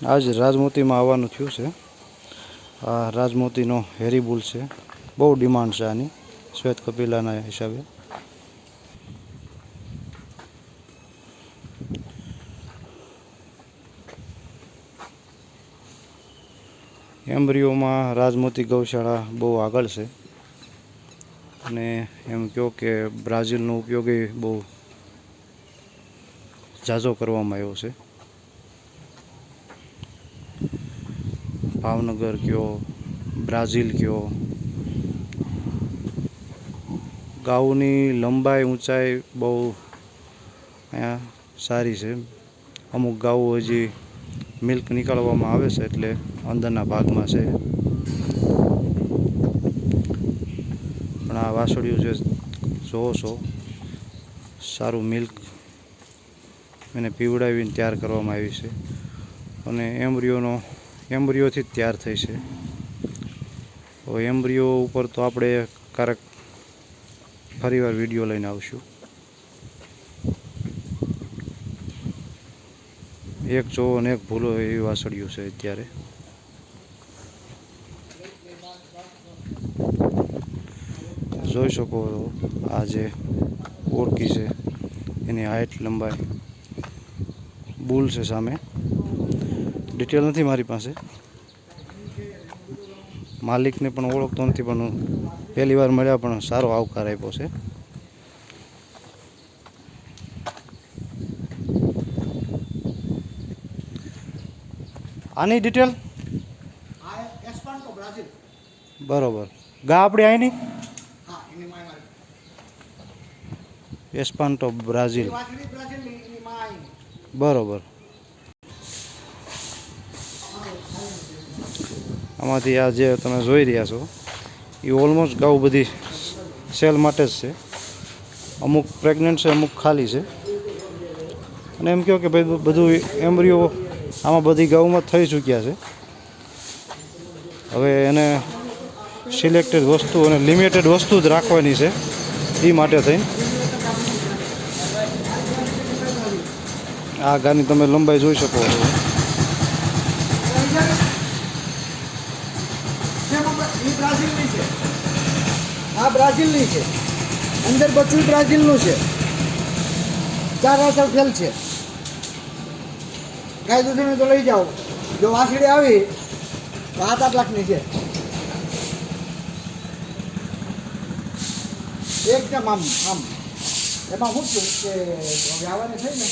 આજ રાજમોતીમાં આવવાનું થયું છે। આ રાજમોતીનો હેરી બુલ છે, બહુ ડિમાન્ડ છે આની શ્વેત કપિલાના હિસાબે। એમ્બ્રીઓમાં રાજમોતી ગૌશાળા બહુ આગળ છે અને એમ કહો કે બ્રાઝિલનો ઉપયોગ એ બહુ ઝાઝો કરવામાં આવ્યો છે। ભાવનગર કયો, બ્રાઝિલ કયો, ગાઉની લંબાઈ ઊંચાઈ બહુ અહીંયા સારી છે। અમુક ગાઉ હજી મિલ્ક નીકાળવામાં આવે છે એટલે અંદરના ભાગમાં છે, પણ આ વાસળિયું જે જોવો છો સારું મિલ્ક એને પીવડાવીને તૈયાર કરવામાં આવી છે અને એમ્બ્રીઓથી જ તૈયાર થઈ છે। હવે એમ્બ્રીઓ ઉપર તો આપણે ક્યારેક ફરીવાર વિડીયો લઈને આવશું। એક જોવો અને એક ભૂલો એવી વાસળિયું છે અત્યારે। જોઈ શકો છો આ જે ઓળકી છે એની હાઇટ લંબાઈ, બુલ છે સામે, ડિટેલ નથી મારી પાસે, માલિકને પણ ઓળખતો નથી પણ પહેલી વાર મળ્યા પણ સારો આવકાર આપ્યો છે। આની ડિટેલ બરોબર, ગા આપણી આની એસ્પાન્ટો બ્રાઝિલ, બરોબર। આમાંથી આ જે તમે જોઈ રહ્યા છો એ ઓલમોસ્ટ ગાઉ બધી સેલ માટે જ છે। અમુક પ્રેગ્નન્ટ છે, અમુક ખાલી છે અને એમ કહો કે ભાઈ બધું એમ્બ્રીઓ આમાં બધી ગાઉમાં થઈ ચૂક્યા છે। હવે એને સિલેક્ટેડ વસ્તુ અને લિમિટેડ વસ્તુ જ રાખવાની છે એ માટે થઈને આ ગાની તમે લંબાઈ જોઈ શકો છો। આ બ્રાઝિલની છે, અંદર બચ્ચું બ્રાઝિલનું છે, 4 આસર ફેલ છે। ગાય દૂધને તો લઈ જાઓ, જો વાસળી આવી તો 7-8 લાખની છે એકદમ। આમ એમાં શું કે હવે આવવાની થઈ ને